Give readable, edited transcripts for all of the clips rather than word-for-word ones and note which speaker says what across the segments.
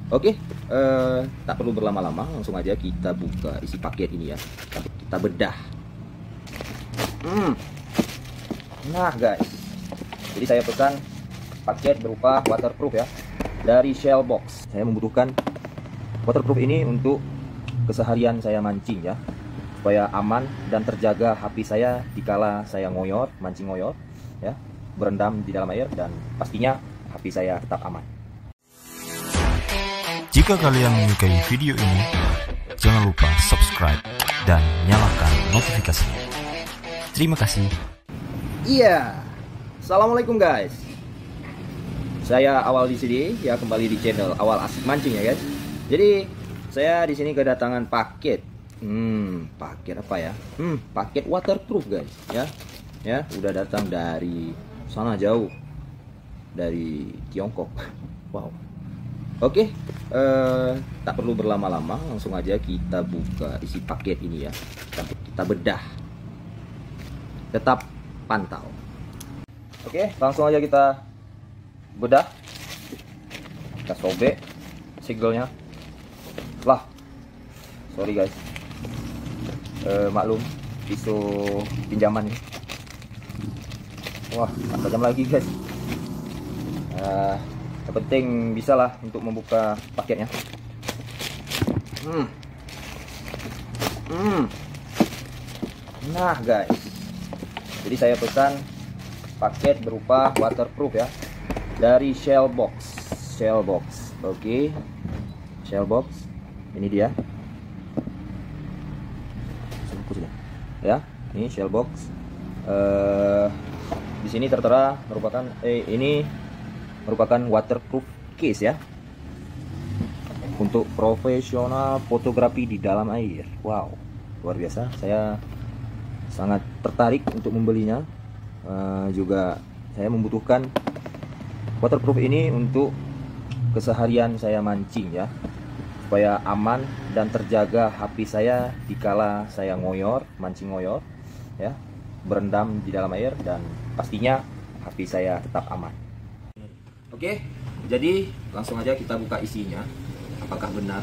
Speaker 1: Oke, tak perlu berlama-lama, langsung aja kita buka isi paket ini ya. Kita bedah. Nah guys, jadi saya pesan paket berupa waterproof ya, dari Shellbox. Saya membutuhkan waterproof ini untuk keseharian saya mancing ya, supaya aman dan terjaga HP saya dikala saya ngoyor, mancing ngoyor ya, berendam di dalam air, dan pastinya HP saya tetap aman.
Speaker 2: Jika kalian menyukai video ini, jangan lupa subscribe dan nyalakan notifikasinya. Terima kasih.
Speaker 1: Iya, assalamualaikum guys. Saya Awal di sini ya, kembali di channel Awal Asik Mancing ya guys. Jadi saya di sini kedatangan paket. Paket apa ya? Paket waterproof guys ya. Ya, udah datang dari sana jauh, dari Tiongkok. Wow. Oke, tak perlu berlama-lama, langsung aja kita buka isi paket ini ya. Kita bedah. Tetap pantau. Oke, langsung aja kita bedah. Kita sobek segelnya. Lah, sorry guys, maklum, pisau pinjaman nih. Wah, tak tajam lagi guys. Yang penting bisa lah untuk membuka paketnya. Nah guys, jadi saya pesan paket berupa waterproof ya, dari Shellbox. Oke, Shellbox ini dia ya, ini Shellbox. Di sini tertera merupakan ini merupakan waterproof case ya, untuk profesional fotografi di dalam air. Wow, luar biasa. Saya sangat tertarik untuk membelinya. Juga saya membutuhkan waterproof ini untuk keseharian saya mancing ya, supaya aman dan terjaga HP saya dikala saya ngoyor, mancing ngoyor ya, berendam di dalam air, dan pastinya HP saya tetap aman. Oke, jadi langsung aja kita buka isinya. Apakah benar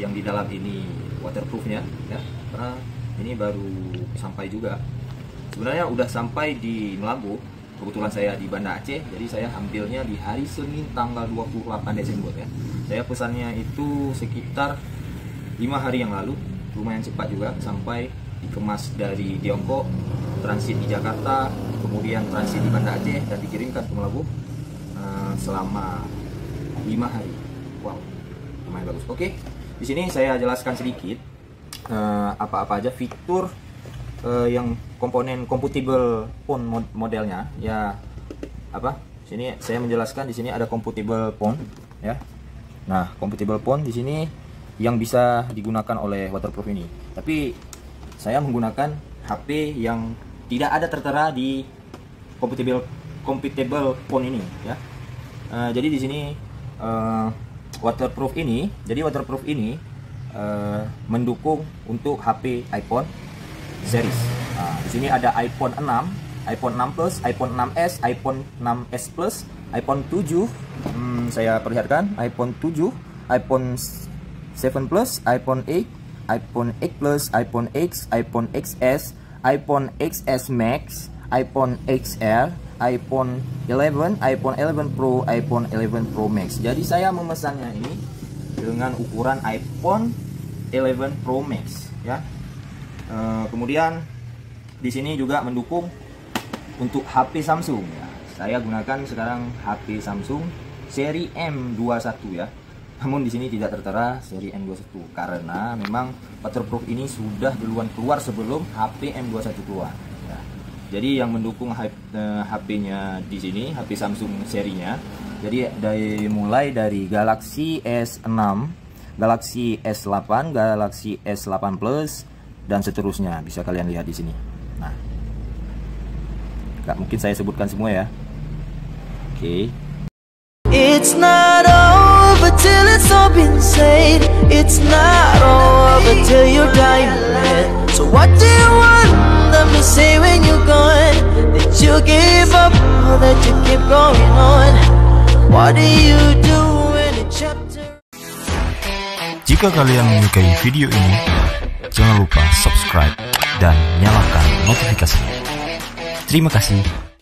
Speaker 1: yang di dalam ini waterproofnya ya? Karena ini baru sampai juga. Sebenarnya udah sampai di Melabu. Kebetulan saya di Banda Aceh, jadi saya ambilnya di hari Senin tanggal 28 Desember ya. Saya pesannya itu sekitar 5 hari yang lalu. Lumayan cepat juga, sampai dikemas dari Tiongkok, transit di Jakarta, kemudian transit di Banda Aceh, dan dikirimkan ke Melabu selama 5 hari. Wow, lumayan bagus. Oke, di sini saya jelaskan sedikit apa-apa aja fitur yang komponen compatible phone modelnya ya. Sini saya menjelaskan, di sini ada compatible phone ya. Nah, compatible phone di sini yang bisa digunakan oleh waterproof ini. Tapi saya menggunakan HP yang tidak ada tertera di compatible phone ini ya. Jadi di sini waterproof ini mendukung untuk HP iPhone series. Di sini ada iPhone 6, iPhone 6 Plus, iPhone 6s, iPhone 6s Plus, iPhone 7. Saya perlihatkan iPhone 7, iPhone 7 Plus, iPhone 8, iPhone 8 Plus, iPhone X, iPhone XS, iPhone XS Max, iPhone XR, iPhone 11, iPhone 11 Pro, iPhone 11 Pro Max. Jadi saya memesannya ini dengan ukuran iPhone 11 Pro Max ya. Kemudian di sini juga mendukung untuk HP Samsung ya. Saya gunakan sekarang HP Samsung seri M21 ya. Namun di sini tidak tertera seri M21 karena memang waterproof ini sudah duluan keluar sebelum HP M21 keluar. Jadi yang mendukung HP-nya di sini, HP Samsung serinya. Jadi mulai dari Galaxy S6, Galaxy S8, Galaxy S8 Plus, dan seterusnya. Bisa kalian lihat di sini. Nah, nggak mungkin saya sebutkan semua ya. Oke.
Speaker 3: It's not over till it's all been said. It's not over till you're dying. So what do you want them to say when you're gone? That you give up or that you keep going on? What do you do when a chapter
Speaker 2: Jika kalian menyukai video ini, jangan lupa subscribe dan nyalakan notifikasinya. Terima kasih.